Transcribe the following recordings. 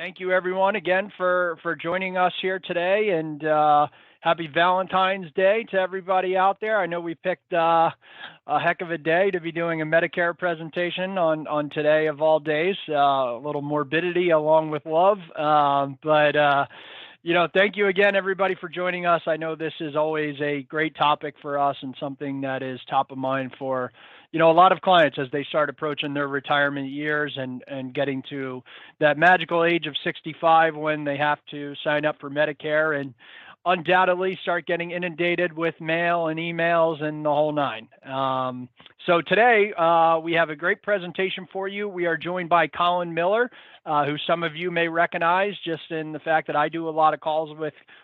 Thank you, everyone, again for joining us here today, and happy Valentine's Day to everybody out there. I know we picked a heck of a day to be doing a Medicare presentation on today of all days. A little morbidity along with love, but thank you again, everybody, for joining us. I know this is always a great topic for us and something that is top of mind for a lot of clients as they start approaching their retirement years and getting to that magical age of 65 when they have to sign up for Medicare and undoubtedly start getting inundated with mail and emails and the whole nine. So today we have a great presentation for you. We are joined by Colin Miller, who some of you may recognize just in the fact that I do a lot of calls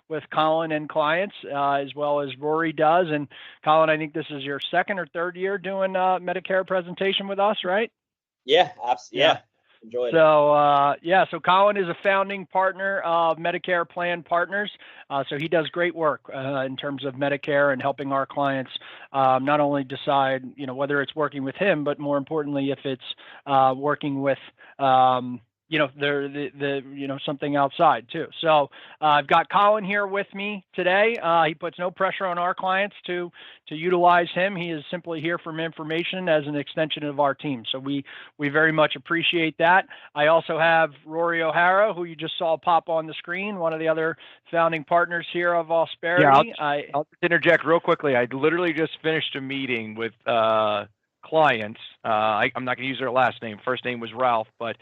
with Colin and clients, as well as Rory does. And Colin, I think this is your second or third year doing a Medicare presentation with us, right? Yeah, absolutely. Yeah. Enjoyed it. So Colin is a founding partner of Medicare Plan Partners. So he does great work in terms of Medicare and helping our clients not only decide, whether it's working with him, but more importantly, if it's working with something outside too. So I've got Colin here with me today. He puts no pressure on our clients to utilize him. He is simply here for information as an extension of our team. So we very much appreciate that. I also have Rory O'Hara, who you just saw pop on the screen, one of the other founding partners here of Ausperity. Yeah, I'll just interject real quickly. I literally just finished a meeting with clients. I'm not going to use their last name. First name was Ralph, but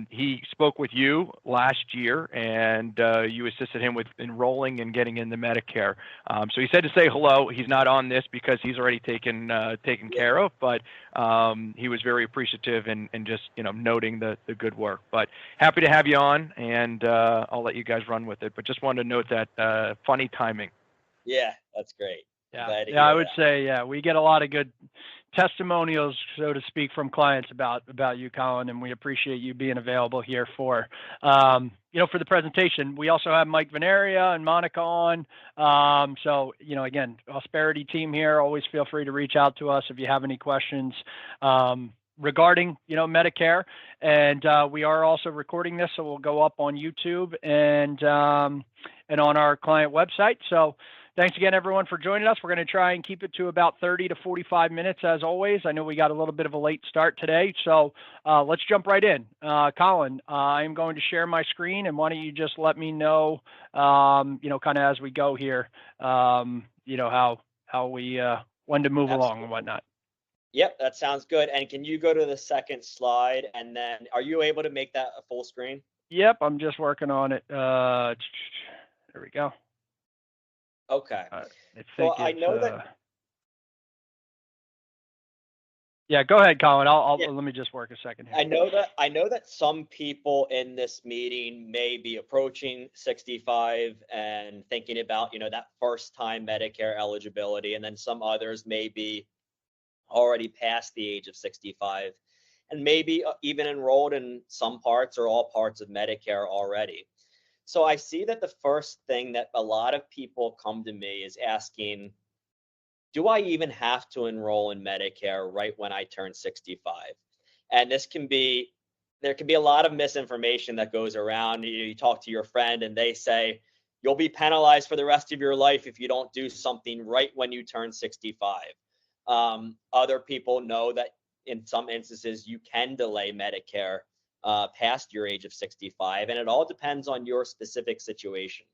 he spoke with you last year, and you assisted him with enrolling and getting into Medicare. So he said to say hello. He's not on this because he's already taken care of, but he was very appreciative and just noting the good work. But happy to have you on, and I'll let you guys run with it. But just wanted to note that funny timing. Yeah, that's great. Yeah, I would say, we get a lot of good testimonials, so to speak, from clients about you, Colin, and we appreciate you being available here for the presentation. We also have Mike Veneria and Monica on. So again, Ausperity team here. Always feel free to reach out to us if you have any questions regarding Medicare. And we are also recording this, so we'll go up on YouTube and on our client website. So thanks again, everyone, for joining us. We're going to try and keep it to about 30 to 45 minutes, as always. I know we got a little bit of a late start today, so let's jump right in. Colin, I'm going to share my screen, and why don't you just let me know, kind of as we go here, how we when to move along and whatnot. Yep, that sounds good. And can you go to the second slide, and then are you able to make that a full screen? Yep, I'm just working on it. There we go. Okay. I know that. Yeah, go ahead, Colin. Let me just work a second here. I know that some people in this meeting may be approaching 65 and thinking about, that first time Medicare eligibility, and then some others may be already past the age of 65 and maybe even enrolled in some parts or all parts of Medicare already. So I see that the first thing that a lot of people come to me is asking, do I even have to enroll in Medicare right when I turn 65? And there can be a lot of misinformation that goes around. You talk to your friend and they say, you'll be penalized for the rest of your life if you don't do something right when you turn 65. Other people know that in some instances you can delay Medicare past your age of 65, and it all depends on your specific situation.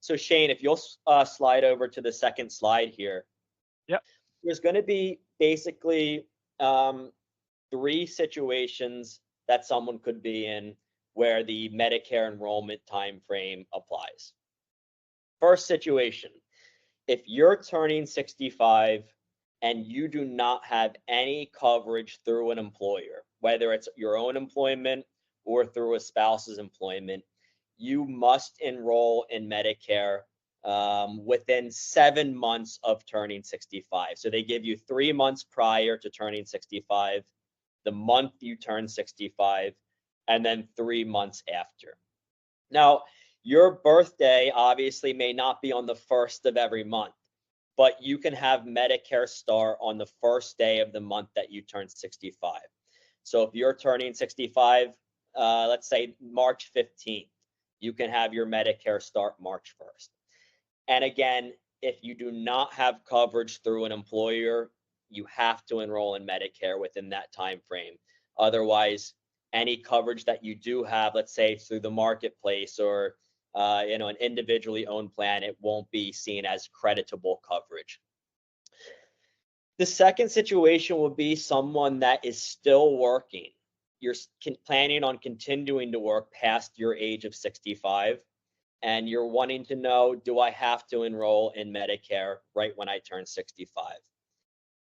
So Shane, if you'll slide over to the second slide here. Yep. There's going to be basically 3 situations that someone could be in where the Medicare enrollment time frame applies. First situation, if you're turning 65 and you do not have any coverage through an employer, whether it's your own employment or through a spouse's employment, you must enroll in Medicare within 7 months of turning 65. So they give you 3 months prior to turning 65, the month you turn 65, and then 3 months after. Now, your birthday obviously may not be on the first of every month, but you can have Medicare start on the first day of the month that you turn 65. So if you're turning 65 let's say March 15th, you can have your Medicare start March 1st. And again, if you do not have coverage through an employer, you have to enroll in Medicare within that time frame. Otherwise, any coverage that you do have, let's say through the marketplace or an individually owned plan, it won't be seen as creditable coverage. The second situation would be someone that is still working. You're planning on continuing to work past your age of 65, and you're wanting to know, do I have to enroll in Medicare right when I turn 65?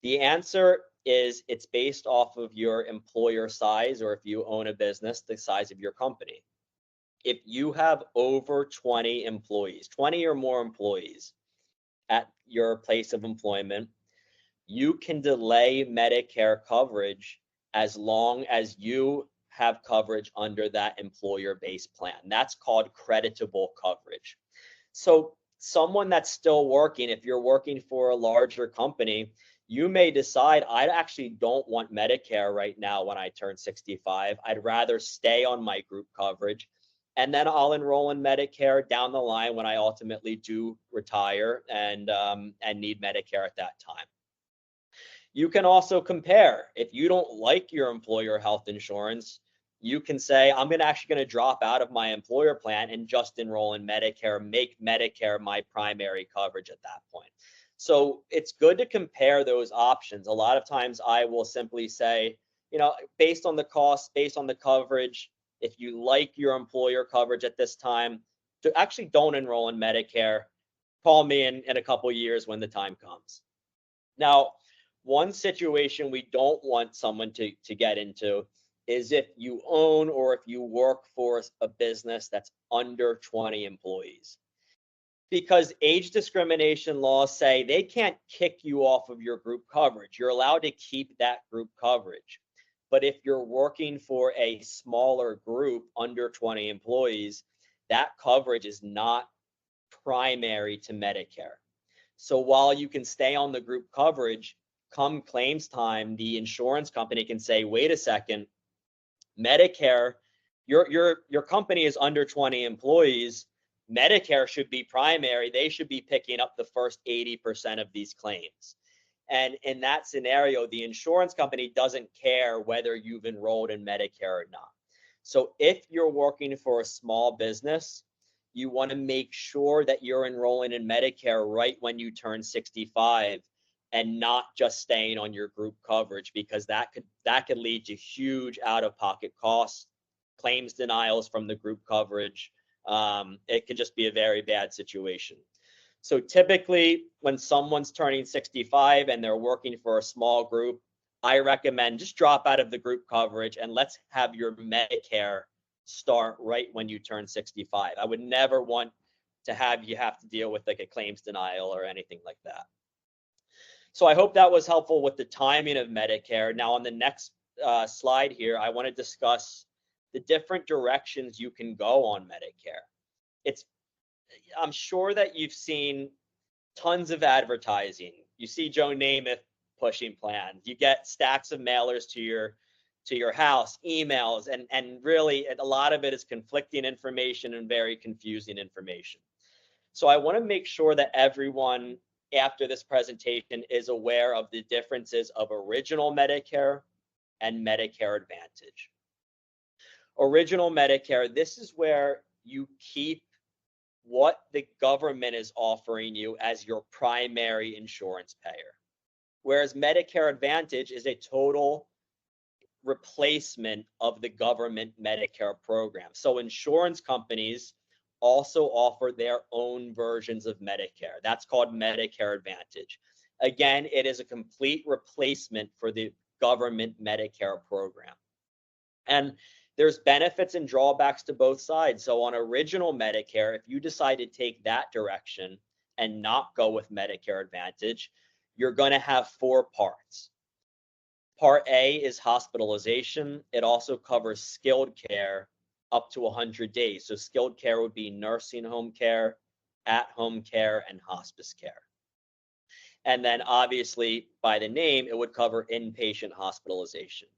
The answer is it's based off of your employer size, or if you own a business, the size of your company. If you have over 20 employees, 20 or more employees at your place of employment, you can delay Medicare coverage as long as you have coverage under that employer-based plan. That's called creditable coverage. So someone that's still working, if you're working for a larger company, you may decide, I actually don't want Medicare right now when I turn 65. I'd rather stay on my group coverage, and then I'll enroll in Medicare down the line when I ultimately do retire and need Medicare at that time. You can also compare. If you don't like your employer health insurance, you can say, I'm actually going to drop out of my employer plan and just enroll in Medicare, make Medicare my primary coverage at that point. So it's good to compare those options. A lot of times I will simply say, based on the cost, based on the coverage, if you like your employer coverage at this time, actually don't enroll in Medicare. Call me in a couple of years when the time comes. Now, one situation we don't want someone to get into is if you own or if you work for a business that's under 20 employees. Because age discrimination laws say they can't kick you off of your group coverage. You're allowed to keep that group coverage. But if you're working for a smaller group under 20 employees, that coverage is not primary to Medicare. So while you can stay on the group coverage, come claims time, the insurance company can say, wait a second, Medicare, your company is under 20 employees. Medicare should be primary. They should be picking up the first 80% of these claims. And in that scenario, the insurance company doesn't care whether you've enrolled in Medicare or not. So if you're working for a small business, you want to make sure that you're enrolling in Medicare right when you turn 65 and not just staying on your group coverage, because that could lead to huge out-of-pocket costs, claims denials from the group coverage. It could just be a very bad situation. So typically when someone's turning 65 and they're working for a small group, I recommend just drop out of the group coverage and let's have your Medicare start right when you turn 65. I would never want to have to deal with like a claims denial or anything like that. So I hope that was helpful with the timing of Medicare. Now on the next slide here, I want to discuss the different directions you can go on Medicare. I'm sure that you've seen tons of advertising. You see Joe Namath pushing plans. You get stacks of mailers to your house, emails, and really a lot of it is conflicting information and very confusing information. So I want to make sure that everyone after this presentation is aware of the differences of original Medicare and Medicare Advantage. Original Medicare, this is where you keep what the government is offering you as your primary insurance payer. Whereas Medicare Advantage is a total replacement of the government Medicare program. So insurance companies also offer their own versions of Medicare. That's called Medicare Advantage. Again, it is a complete replacement for the government Medicare program. And there's benefits and drawbacks to both sides. So on original Medicare, if you decide to take that direction and not go with Medicare Advantage, you're going to have 4 parts. Part A is hospitalization. It also covers skilled care up to 100 days. So skilled care would be nursing home care, at-home care, and hospice care. And then obviously by the name, it would cover inpatient hospitalization.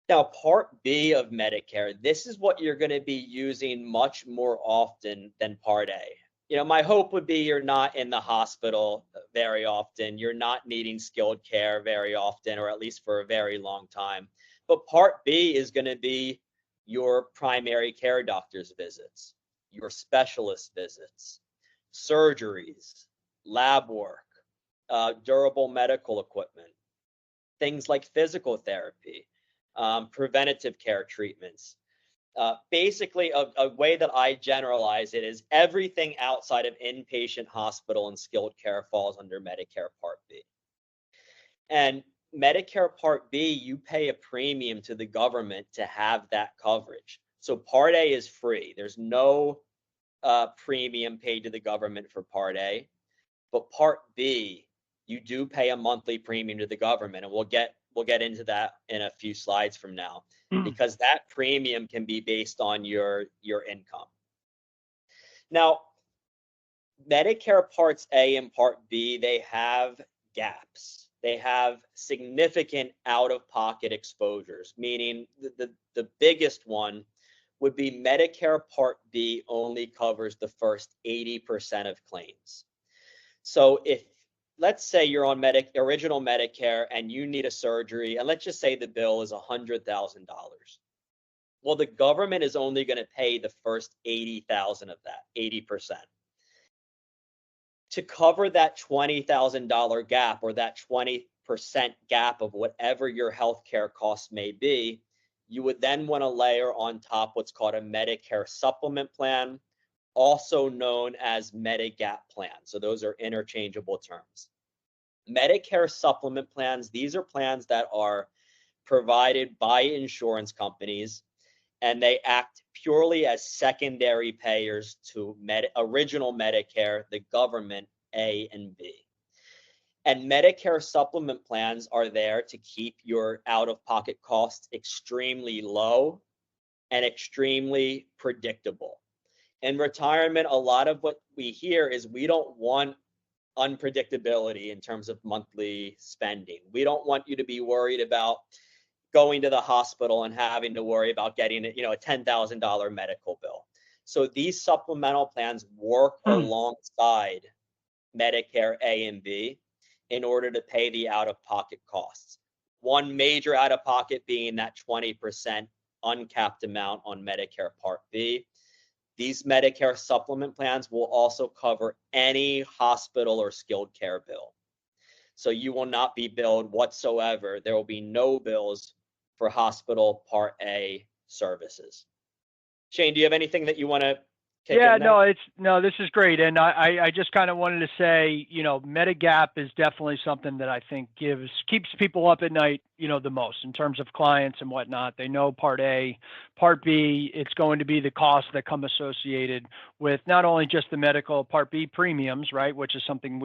Now, Part B of Medicare, this is what you're going to be using much more often than Part A. My hope would be you're not in the hospital very often. You're not needing skilled care very often, or at least for a very long time. But Part B is going to be your primary care doctor's visits, your specialist visits, surgeries, lab work, durable medical equipment, things like physical therapy, preventative care treatments. Basically, a way that I generalize it is everything outside of inpatient hospital and skilled care falls under Medicare Part B. And Medicare Part B, you pay a premium to the government to have that coverage. So Part A is free. There's no premium paid to the government for Part A. But Part B, you do pay a monthly premium to the government, and we'll get into that in a few slides from now, because that premium can be based on your income. Now, Medicare Parts A and Part B, they have gaps. They have significant out-of-pocket exposures, meaning the biggest one would be Medicare Part B only covers the first 80% of claims. So if, let's say you're on original Medicare and you need a surgery, and let's just say the bill is $100,000. Well, the government is only going to pay the first 80,000 of that, 80%. To cover that $20,000 gap, or that 20% gap of whatever your healthcare costs may be, you would then want to layer on top what's called a Medicare supplement plan, also known as Medigap plan. So those are interchangeable terms. Medicare supplement plans, these are plans that are provided by insurance companies, and they act purely as secondary payers to original Medicare, the government A and B. And Medicare supplement plans are there to keep your out-of-pocket costs extremely low and extremely predictable. In retirement, a lot of what we hear is we don't want unpredictability in terms of monthly spending. We don't want you to be worried about going to the hospital and having to worry about getting a $10,000 medical bill. So these supplemental plans work alongside Medicare A and B in order to pay the out-of-pocket costs. One major out-of-pocket being that 20% uncapped amount on Medicare Part B. These Medicare supplement plans will also cover any hospital or skilled care bill. So you will not be billed whatsoever. There will be no bills for hospital Part A services. Shane, do you have anything that you want to kick in there? No, this is great. And I just kind of wanted to say, Medigap is definitely something that I think keeps people up at night, the most in terms of clients and whatnot. They know Part A, Part B, it's going to be the costs that come associated with not only just the medical Part B premiums, right, which is something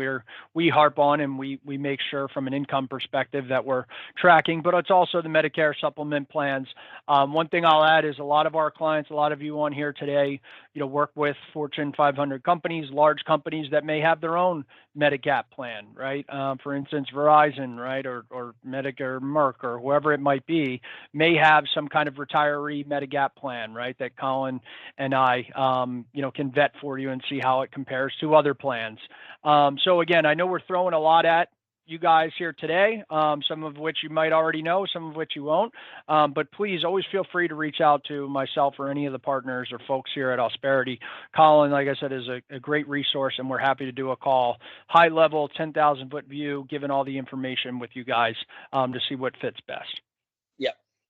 we harp on and we make sure from an income perspective that we're tracking, but it's also the Medicare supplement plans. One thing I'll add is a lot of our clients, a lot of you on here today, work with Fortune 500 companies, large companies that may have their own Medigap plan, right? For instance, Verizon, right, or Medicare, Merck, or whoever it might be, may have some kind of retiree Medigap plan, right, that Colin and I, can vet for you and see how it compares to other plans. So again, I know we're throwing a lot at you guys here today, some of which you might already know, some of which you won't. But please always feel free to reach out to myself or any of the partners or folks here at Ausperity. Colin, like I said, is a great resource, and we're happy to do a call, high level, 10,000-foot view, given all the information with you guys to see what fits best.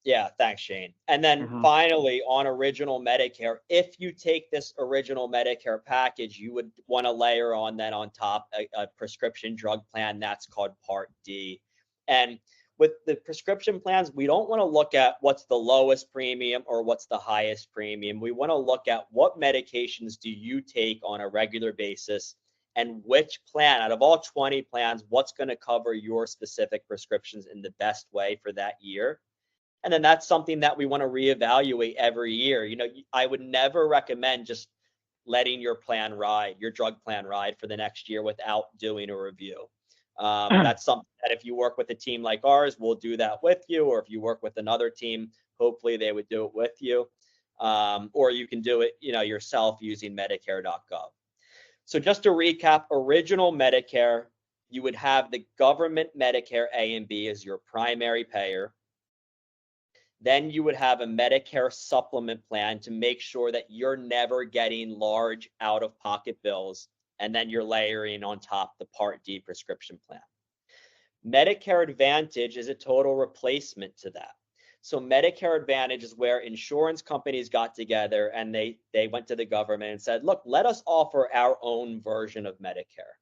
Yeah, thanks, Shane. And then finally, on original Medicare, if you take this original Medicare package, you would want to layer on then on top a prescription drug plan that's called Part D. And with the prescription plans, we don't want to look at what's the lowest premium or what's the highest premium. We want to look at what medications do you take on a regular basis, and which plan out of all 20 plans, what's going to cover your specific prescriptions in the best way for that year. And then that's something that we want to reevaluate every year. I would never recommend just letting your drug plan ride for the next year without doing a review. That's something that if you work with a team like ours, we'll do that with you. Or if you work with another team, hopefully they would do it with you. Or you can do it, yourself using Medicare.gov. So just to recap, original Medicare, you would have the government Medicare A and B as your primary payer. Then you would have a Medicare supplement plan to make sure that you're never getting large out-of-pocket bills, and then you're layering on top the Part D prescription plan. Medicare Advantage is a total replacement to that. So Medicare Advantage is where insurance companies got together and they went to the government and said, look, let us offer our own version of Medicare.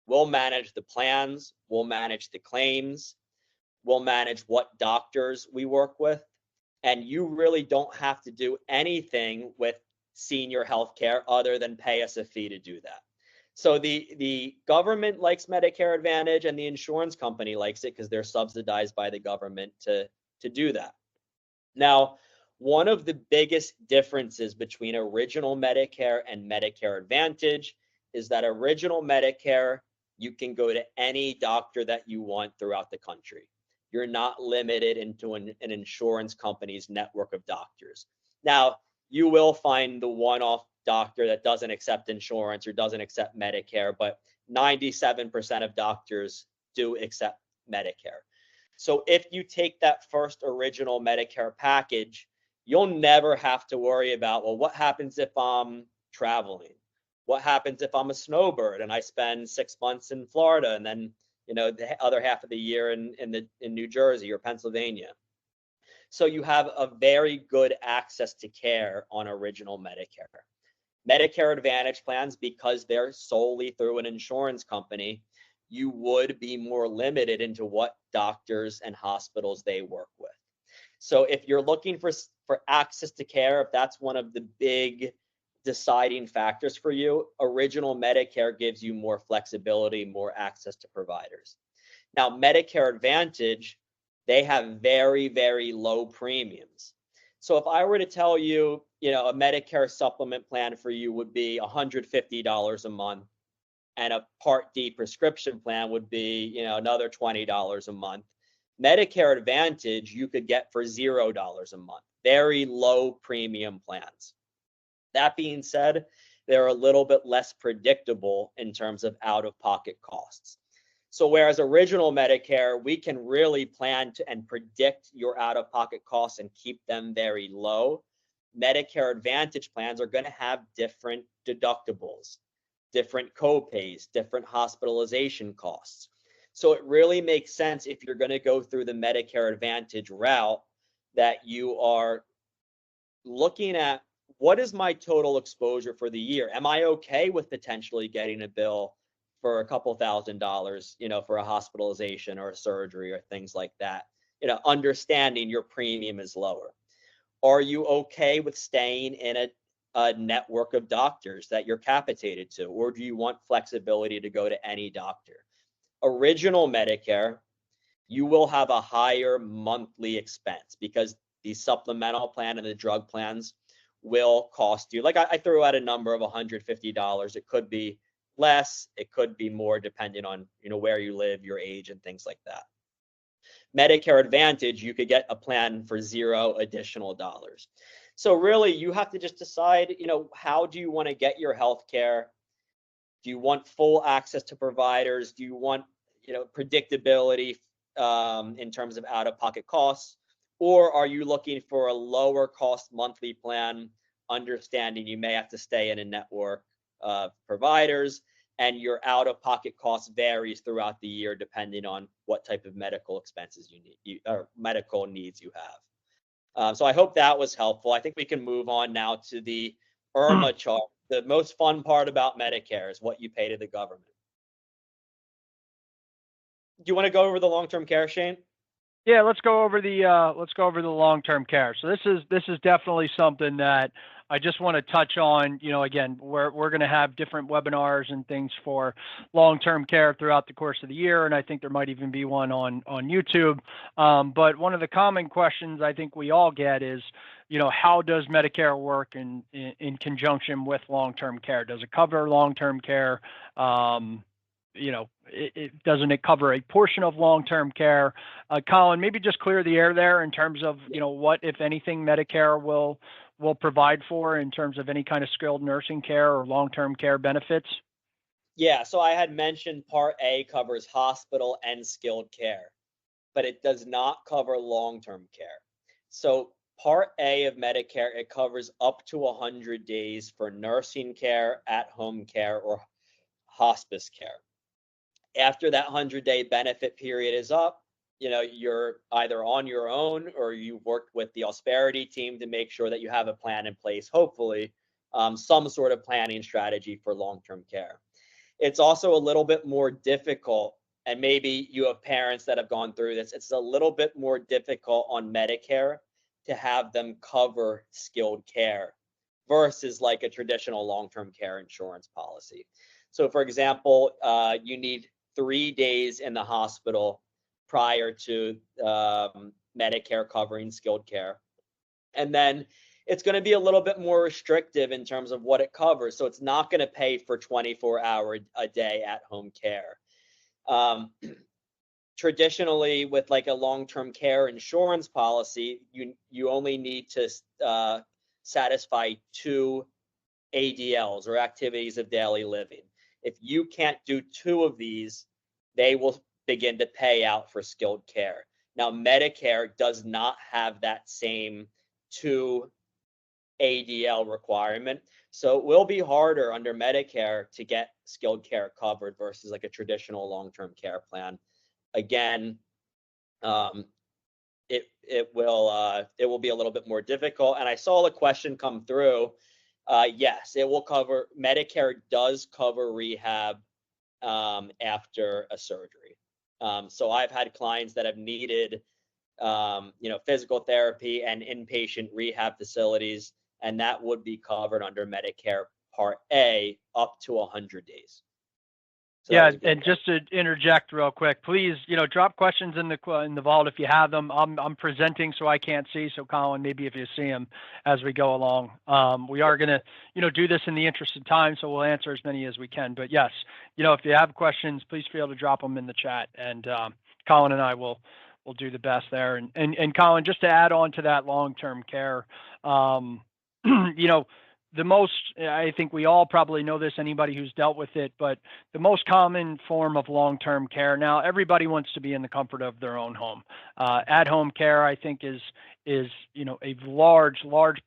We'll manage the plans, we'll manage the claims, we'll manage what doctors we work with, and you really don't have to do anything with senior health care other than pay us a fee to do that. So the government likes Medicare Advantage and the insurance company likes it because they're subsidized by the government to do that. Now, one of the biggest differences between original Medicare and Medicare Advantage is that original Medicare, you can go to any doctor that you want throughout the country. You're not limited into an insurance company's network of doctors. Now, you will find the one-off doctor that doesn't accept insurance or doesn't accept Medicare, but 97% of doctors do accept Medicare. So if you take that first original Medicare package, you'll never have to worry about, well, what happens if I'm traveling? What happens if I'm a snowbird and I spend 6 months in Florida and then the other half of the year in New Jersey or Pennsylvania? So you have a very good access to care on original Medicare. Medicare Advantage plans, because they're solely through an insurance company, you would be more limited into what doctors and hospitals they work with. So if you're looking for access to care, if that's one of the big deciding factors for you, original Medicare gives you more flexibility, more access to providers. Now, Medicare Advantage, they have very, very low premiums. So if I were to tell you, a Medicare supplement plan for you would be $150 a month, and a Part D prescription plan would be, another $20 a month. Medicare Advantage, you could get for $0 a month. Very low premium plans. That being said, they're a little bit less predictable in terms of out-of-pocket costs. So whereas original Medicare, we can really plan to and predict your out-of-pocket costs and keep them very low, Medicare Advantage plans are going to have different deductibles, different co-pays, different hospitalization costs. So it really makes sense if you're going to go through the Medicare Advantage route that you are looking at, what is my total exposure for the year? Am I okay with potentially getting a bill for a couple $1,000s, for a hospitalization or a surgery or things like that? Understanding your premium is lower. Are you okay with staying in a network of doctors that you're capitated to, or do you want flexibility to go to any doctor? Original Medicare, you will have a higher monthly expense because the supplemental plan and the drug plans will cost you, like I threw out a number of $150. It could be less, it could be more, depending on where you live, your age, and things like that. Medicare Advantage, you could get a plan for $0 additional dollars. So really, you have to just decide, how do you want to get your health care? Do you want full access to providers? Do you want, predictability in terms of out-of-pocket costs? Or are you looking for a lower cost monthly plan, understanding you may have to stay in a network of providers and your out-of-pocket cost varies throughout the year depending on what type of medical expenses you need or medical needs you have. So I hope that was helpful. I think we can move on now to the IRMA chart. The most fun part about Medicare is what you pay to the government. Do you want to go over the long-term care, Shane? Yeah, let's go over the long-term care. So this is definitely something that I just want to touch on. Again, we're going to have different webinars and things for long-term care throughout the course of the year, and I think there might even be one on YouTube. But one of the common questions I think we all get is, how does Medicare work in conjunction with long-term care? Does it cover long-term care? doesn't it cover a portion of long-term care? Colin, maybe just clear the air there in terms of, what, if anything, Medicare will provide for in terms of any kind of skilled nursing care or long-term care benefits. Yeah, so I had mentioned Part A covers hospital and skilled care, but it does not cover long-term care. So Part A of Medicare, it covers up to 100 days for nursing care, at-home care, or hospice care. After that 100-day benefit period is up, you're either on your own or you've worked with the Ausperity team to make sure that you have a plan in place, hopefully some sort of planning strategy for long-term care. It's also a little bit more difficult, and maybe you have parents that have gone through this. It's a little bit more difficult on Medicare to have them cover skilled care versus like a traditional long-term care insurance policy. So for example, you need 3 days in the hospital prior to Medicare covering skilled care. And then it's going to be a little bit more restrictive in terms of what it covers. So it's not going to pay for 24-hour a day at home care. Traditionally, with like a long-term care insurance policy, you only need to satisfy 2 ADLs, or activities of daily living. If you can't do 2 of these, they will begin to pay out for skilled care. Now, Medicare does not have that same 2 ADL requirement, so it will be harder under Medicare to get skilled care covered versus like a traditional long-term care plan. Again, it will be a little bit more difficult. And I saw a question come through. Yes, it will cover. Medicare does cover rehab after a surgery. So I've had clients that have needed, physical therapy and inpatient rehab facilities, and that would be covered under Medicare Part A up to 100 days. So yeah, and just to interject real quick, please, drop questions in the vault if you have them. I'm presenting, so I can't see. So Colin, maybe if you see them as we go along, we are going to, do this in the interest of time, so we'll answer as many as we can. But yes, if you have questions, please feel to drop them in the chat, and Colin and I will do the best there. And Colin, just to add on to that long-term care, the most, I think we all probably know this, anybody who's dealt with it, but the most common form of long-term care, now everybody wants to be in the comfort of their own home. At-home care, I think, is a large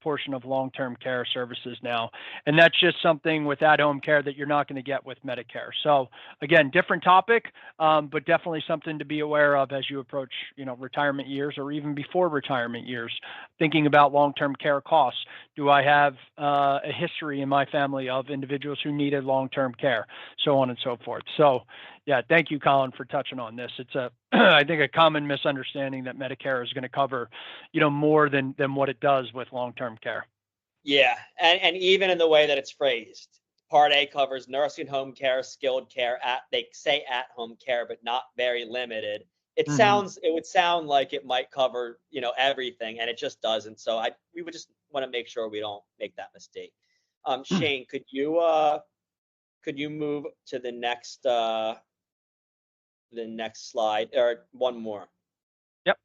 portion of long-term care services now. And that's just something with at-home care that you're not going to get with Medicare. So again, different topic, but definitely something to be aware of as you approach, retirement years, or even before retirement years, thinking about long-term care costs. Do I have a history in my family of individuals who needed long-term care, so on and so forth. So yeah, thank you, Colin, for touching on this. It's I think a common misunderstanding that Medicare is going to cover, more than what it does with long-term care. Yeah, and even in the way that it's phrased, Part A covers nursing home care, skilled care, they say at-home care, but not very limited. It would sound like it might cover, everything, and it just doesn't. So we would just want to make sure we don't make that mistake. Shane, could you move to the next slide, or one more? Yep.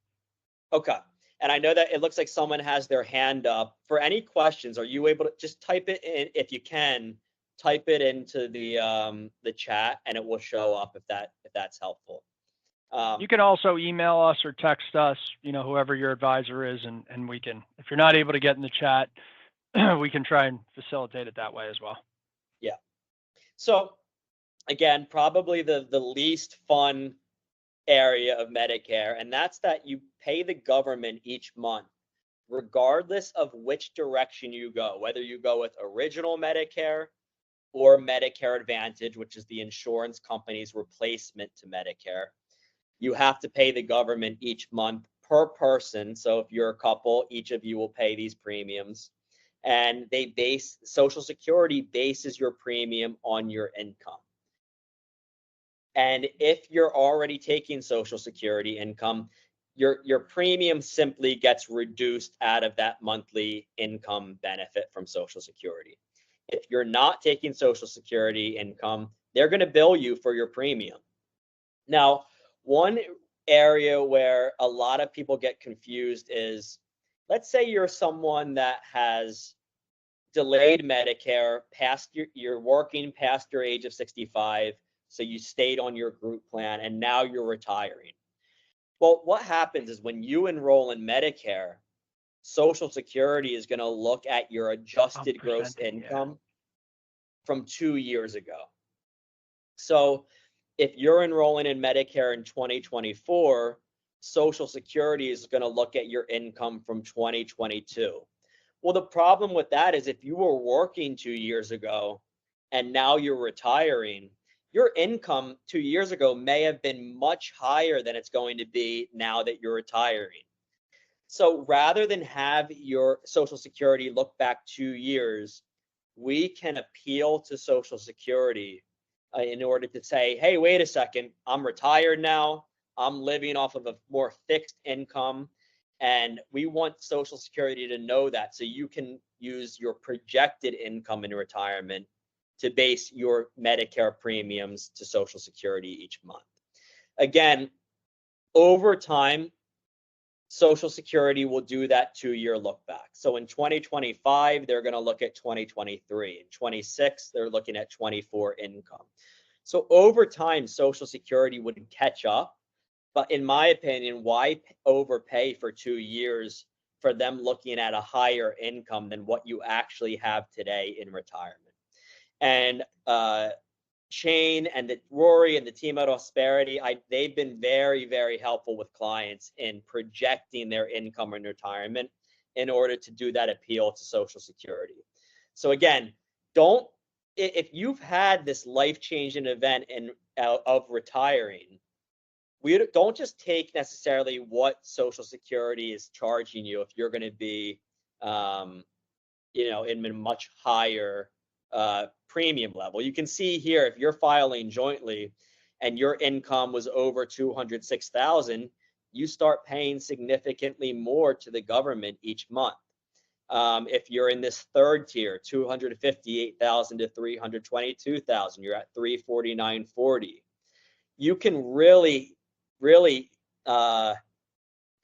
Okay. And I know that it looks like someone has their hand up. For any questions, are you able to just type it in? If you can, type it into the chat, and it will show up if that's helpful. You can also email us or text us, whoever your advisor is, and we can, if you're not able to get in the chat, we can try and facilitate it that way as well. Yeah. So again, probably the least fun area of Medicare, and that's that you pay the government each month, regardless of which direction you go, whether you go with original Medicare or Medicare Advantage, which is the insurance company's replacement to Medicare. You have to pay the government each month per person. So if you're a couple, each of you will pay these premiums. And Social Security bases your premium on your income. And if you're already taking Social Security income, your premium simply gets reduced out of that monthly income benefit from Social Security. If you're not taking Social Security income, they're going to bill you for your premium. Now, one area where a lot of people get confused is, let's say you're someone that has delayed Medicare past you're working past your age of 65, so you stayed on your group plan and now you're retiring. Well, what happens is when you enroll in Medicare, Social Security is going to look at your adjusted gross income from 2 years ago. So if you're enrolling in Medicare in 2024, Social Security is going to look at your income from 2022. Well, the problem with that is if you were working 2 years ago and now you're retiring, your income 2 years ago may have been much higher than it's going to be now that you're retiring. So rather than have your Social Security look back 2 years, we can appeal to Social Security in order to say, hey, wait a second, I'm retired now. I'm living off of a more fixed income. And we want Social Security to know that, so you can use your projected income in retirement to base your Medicare premiums to Social Security each month. Again, over time, Social Security will do that 2-year look back. So in 2025, they're going to look at 2023. In 26, they're looking at 24 income. So over time, Social Security would catch up. But in my opinion, why overpay for 2 years for them looking at a higher income than what you actually have today in retirement? And Shane and Rory and the team at Ausperity, they've been very, very helpful with clients in projecting their income in retirement in order to do that appeal to Social Security. So again, if you've had this life-changing event of retiring, we don't just take necessarily what Social Security is charging you if you're going to be, in a much higher premium level. You can see here, if you're filing jointly and your income was over 206,000, you start paying significantly more to the government each month. If you're in this third tier, 258,000 to 322,000, you're at 349.40. You can really kind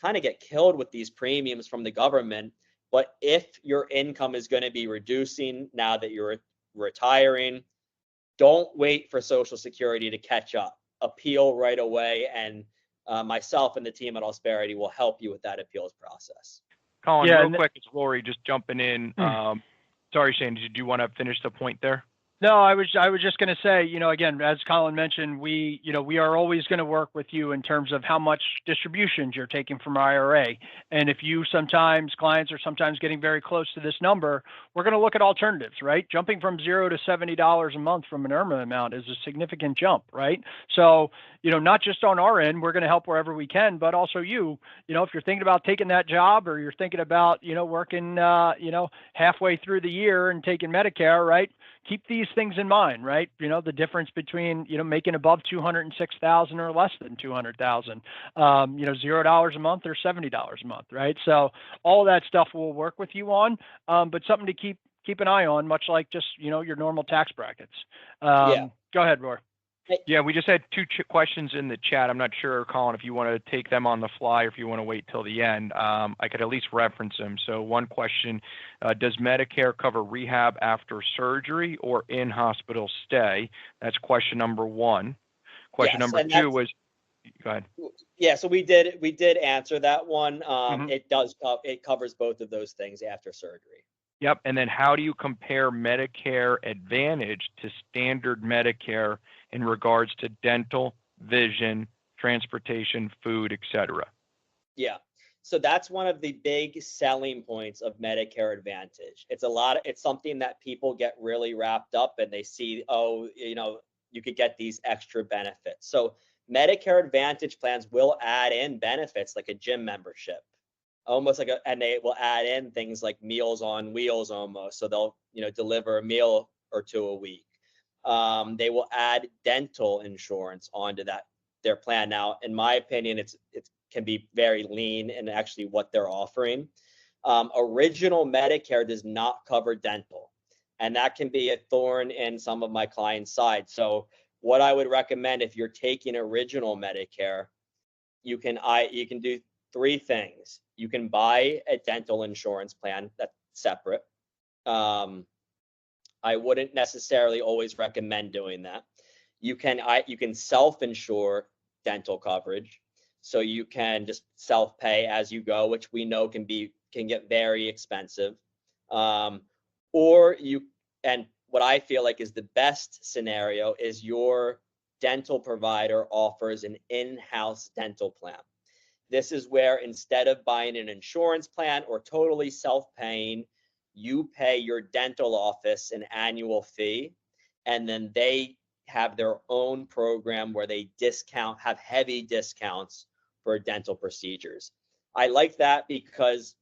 of get killed with these premiums from the government. But if your income is going to be reducing now that you're retiring, don't wait for Social Security to catch up. Appeal right away, and myself and the team at Ausperity will help you with that appeals process. Colin, real quick, it's Rory just jumping in. Sorry, Shane, did you want to finish the point there? No, I was just going to say, again, as Colin mentioned, we are always going to work with you in terms of how much distributions you're taking from IRA. And if clients are sometimes getting very close to this number, we're going to look at alternatives, right? Jumping from $0 to $70 a month from an IRMA amount is a significant jump, right? So, not just on our end, we're going to help wherever we can, but also if you're thinking about taking that job, or you're thinking about, working, halfway through the year and taking Medicare, right? Keep these things in mind, right? The difference between, making above 206,000 or less than 200,000, $0 a month or $70 a month, right? So all of that stuff we'll work with you on, but something to keep an eye on, much like just, your normal tax brackets. Go ahead, Roy. Yeah, we just had two questions in the chat. I'm not sure, Colin, if you want to take them on the fly or if you want to wait till the end. I could at least reference them. So one question, does Medicare cover rehab after surgery or in-hospital stay? That's question number one. Question number two was, go ahead. Yeah, so we did answer that one. It covers both of those things after surgery. Yep, and then how do you compare Medicare Advantage to standard Medicare in regards to dental, vision, transportation, food, etc.? Yeah, so that's one of the big selling points of Medicare Advantage. It's something that people get really wrapped up and they see, you could get these extra benefits. So Medicare Advantage plans will add in benefits like a gym membership. And they will add in things like Meals on Wheels almost. So they'll, deliver a meal or two a week. They will add dental insurance onto their plan. Now, in my opinion, it can be very lean in actually what they're offering. Original Medicare does not cover dental, and that can be a thorn in some of my clients' side. So what I would recommend if you're taking original Medicare, you can do three things. You can buy a dental insurance plan that's separate. I wouldn't necessarily always recommend doing that. You can self-insure dental coverage, so you can just self-pay as you go, which we know can get very expensive. Or and what I feel like is the best scenario is your dental provider offers an in-house dental plan. This is where instead of buying an insurance plan or totally self-paying, you pay your dental office an annual fee, and then they have their own program where they have heavy discounts for dental procedures. I like that because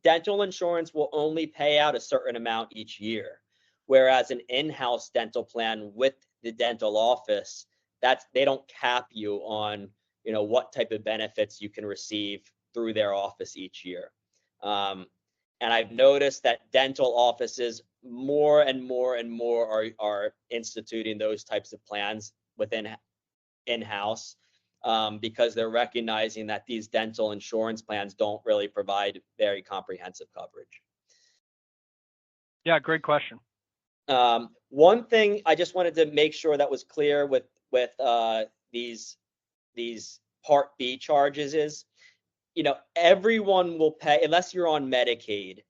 dental insurance will only pay out a certain amount each year, whereas an in-house dental plan with the dental office, they don't cap you on what type of benefits you can receive through their office each year. And I've noticed that dental offices more and more and more are instituting those types of plans within in-house, because they're recognizing that these dental insurance plans don't really provide very comprehensive coverage. Yeah, great question. One thing I just wanted to make sure that was clear with these Part B charges is, everyone will pay, unless you're on Medicaid,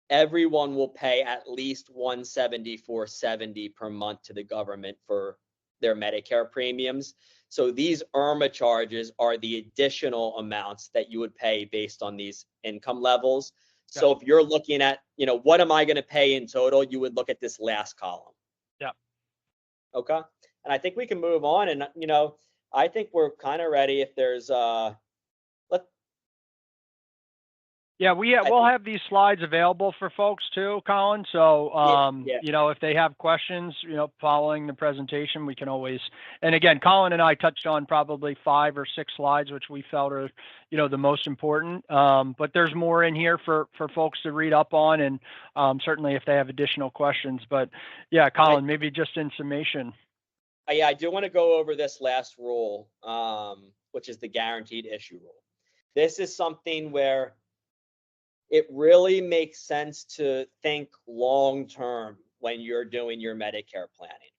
everyone will pay at least $174.70 per month to the government for their Medicare premiums. So these IRMA charges are the additional amounts that you would pay based on these income levels. Yeah. So if you're looking at, what am I going to pay in total, you would look at this last column. Yeah. Okay. And I think we can move on. And, I think we're kind of ready if there's we'll have these slides available for folks too, Colin. So, if they have questions, following the presentation, we can always, and again, Colin and I touched on probably 5 or 6 slides, which we felt are, the most important. But there's more in here for folks to read up on, and certainly if they have additional questions. But yeah, Colin, maybe just in summation. I do want to go over this last rule, which is the guaranteed issue rule. This is something where it really makes sense to think long-term when you're doing your Medicare planning.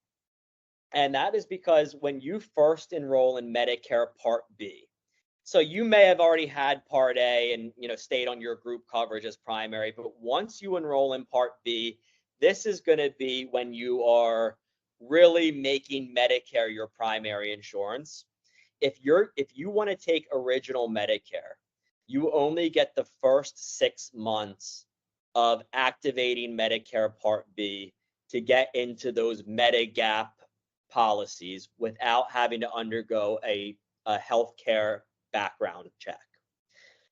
And that is because when you first enroll in Medicare Part B, so you may have already had Part A and, stayed on your group coverage as primary, but once you enroll in Part B, this is going to be when you are really making Medicare your primary insurance. If you want to take original Medicare, you only get the first 6 months of activating Medicare Part B to get into those Medigap policies without having to undergo a healthcare background check.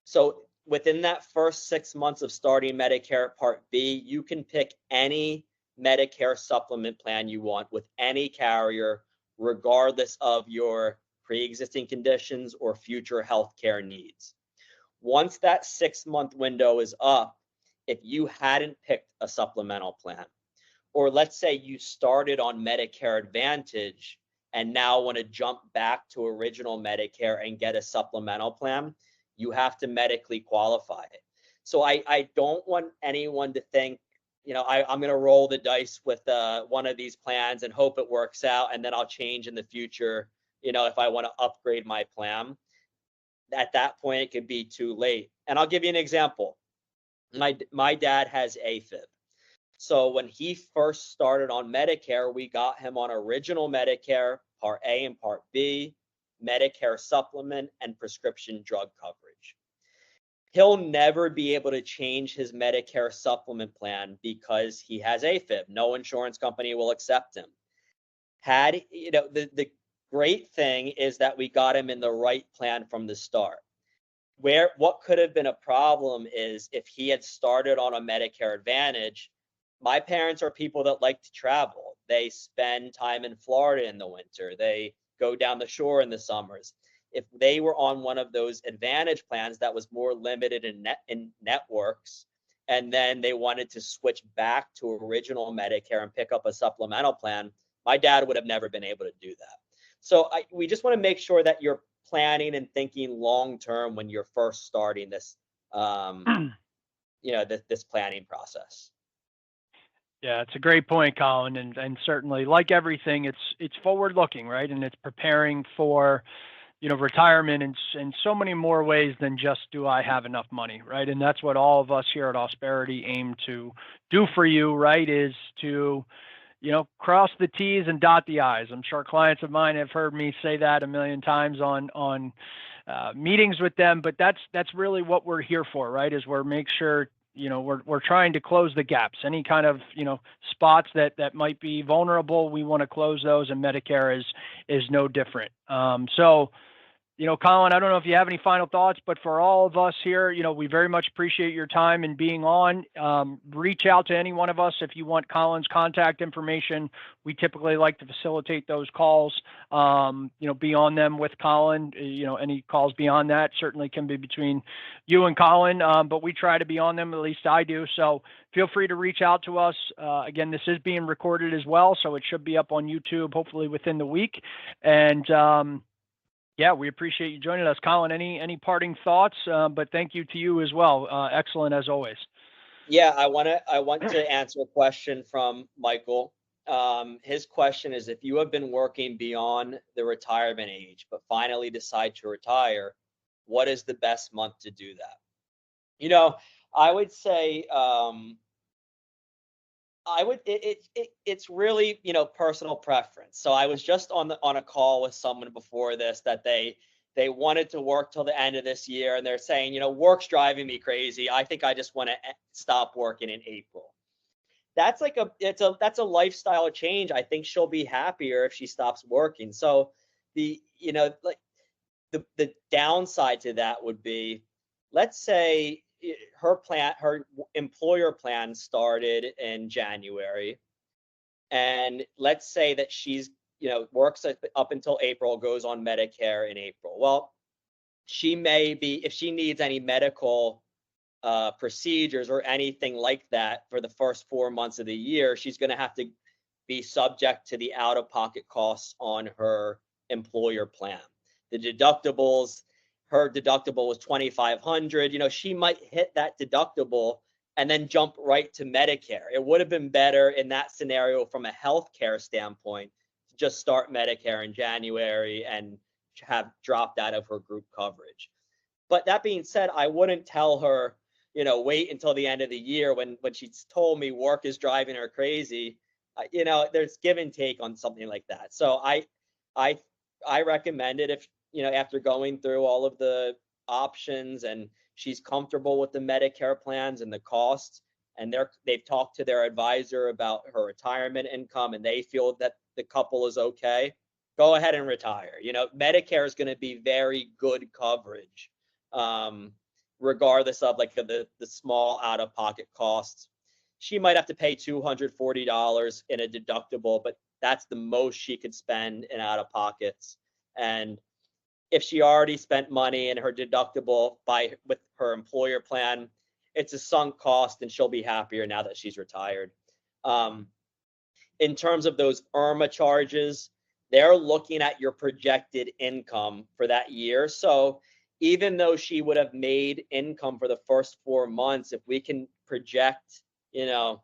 So within that first 6 months of starting Medicare Part B, you can pick any Medicare supplement plan you want with any carrier, regardless of your pre-existing conditions or future healthcare needs. Once that 6-month window is up, if you hadn't picked a supplemental plan, or let's say you started on Medicare Advantage and now want to jump back to original Medicare and get a supplemental plan, you have to medically qualify it. So I don't want anyone to think, I'm going to roll the dice with one of these plans and hope it works out, and then I'll change in the future, if I want to upgrade my plan. At that point, it could be too late. And I'll give you an example. My dad has AFib. So when he first started on Medicare, we got him on original Medicare, Part A and Part B, Medicare supplement, and prescription drug coverage. He'll never be able to change his Medicare supplement plan because he has AFib. No insurance company will accept him. The great thing is that we got him in the right plan from the start. What could have been a problem is if he had started on a Medicare Advantage. My parents are people that like to travel. They spend time in Florida in the winter. They go down the shore in the summers. If they were on one of those Advantage plans that was more limited in networks, and then they wanted to switch back to original Medicare and pick up a supplemental plan, My dad would have never been able to do that. So we just want to make sure that you're planning and thinking long term when you're first starting this, this planning process. Yeah, it's a great point, Colin, and certainly, like everything, it's forward looking, right? And it's preparing for, retirement in so many more ways than just, do I have enough money, right? And that's what all of us here at Ausperity aim to do for you, right? Is to, cross the T's and dot the I's. I'm sure clients of mine have heard me say that a million times on meetings with them, but that's really what we're here for, right? Is we're make sure, we're trying to close the gaps. Any kind of, spots that might be vulnerable, we want to close those, and Medicare is no different. So, Colin, I don't know if you have any final thoughts, but for all of us here, we very much appreciate your time and being on. Reach out to any one of us if you want Colin's contact information. We typically like to facilitate those calls, be on them with Colin. Any calls beyond that certainly can be between you and Colin, but we try to be on them, at least I do. So feel free to reach out to us. Again, this is being recorded as well, so it should be up on YouTube hopefully within the week. And yeah, we appreciate you joining us. Colin, any parting thoughts? But thank you to you as well. Excellent as always. Yeah, I want to answer a question from Michael. His question is, if you have been working beyond the retirement age, but finally decide to retire, what is the best month to do that? I would say, it's really, personal preference. So I was just on a call with someone before this that they wanted to work till the end of this year, and they're saying, work's driving me crazy. I think I just want to stop working in April. That's that's a lifestyle change. I think she'll be happier if she stops working. So the downside to that would be, let's say her employer plan started in January, and let's say that she's works up until April, goes on Medicare in April. Well, she may be, if she needs any medical procedures or anything like that for the first 4 months of the year, she's going to have to be subject to the out-of-pocket costs on her employer plan. The deductibles, her deductible was $2,500. She might hit that deductible and then jump right to Medicare. It would have been better in that scenario from a healthcare standpoint to just start Medicare in January and have dropped out of her group coverage. But that being said, I wouldn't tell her, wait until the end of the year when she's told me work is driving her crazy. There's give and take on something like that. So I recommend it if, after going through all of the options and she's comfortable with the Medicare plans and the costs, and they've talked to their advisor about her retirement income and they feel that the couple is okay, go ahead and retire. Medicare is going to be very good coverage, regardless of the small out-of-pocket costs. She might have to pay $240 in a deductible, but that's the most she could spend in out-of-pockets. And if she already spent money in her deductible with her employer plan, it's a sunk cost, and she'll be happier now that she's retired. In terms of those IRMAA charges, they're looking at your projected income for that year. So even though she would have made income for the first 4 months, if we can project, a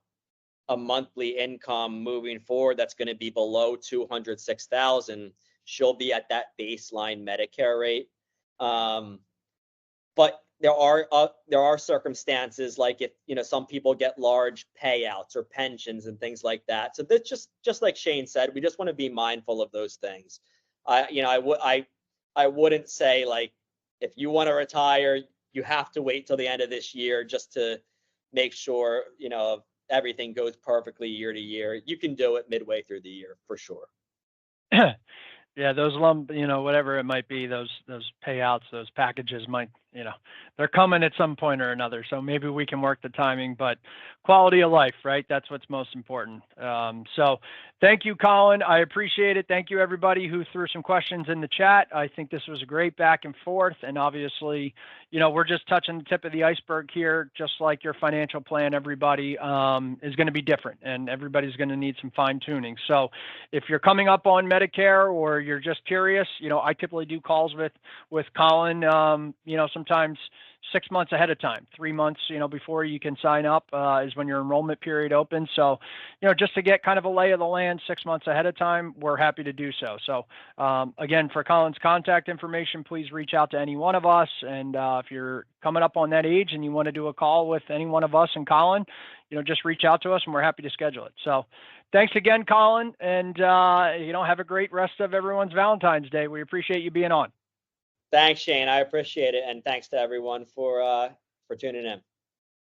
monthly income moving forward that's going to be below $206,000, she'll be at that baseline Medicare rate. But there are circumstances like if some people get large payouts or pensions and things like that. So that's just like Shane said, we just want to be mindful of those things. I wouldn't say like, if you want to retire, you have to wait till the end of this year just to make sure everything goes perfectly year to year. You can do it midway through the year for sure. Yeah, those whatever it might be, those payouts, those packages might they're coming at some point or another. So maybe we can work the timing, but quality of life, right? That's what's most important. So thank you, Colin. I appreciate it. Thank you, everybody who threw some questions in the chat. I think this was a great back and forth. And obviously, we're just touching the tip of the iceberg here. Just like your financial plan, everybody is going to be different, and everybody's going to need some fine tuning. So if you're coming up on Medicare or you're just curious, I typically do calls with Colin, sometimes 6 months ahead of time, 3 months, before you can sign up is when your enrollment period opens. So, just to get kind of a lay of the land 6 months ahead of time, we're happy to do so. So again, for Colin's contact information, please reach out to any one of us. And if you're coming up on that age and you want to do a call with any one of us and Colin, just reach out to us and we're happy to schedule it. So thanks again, Colin. And, have a great rest of everyone's Valentine's Day. We appreciate you being on. Thanks, Shane. I appreciate it. And thanks to everyone for tuning in.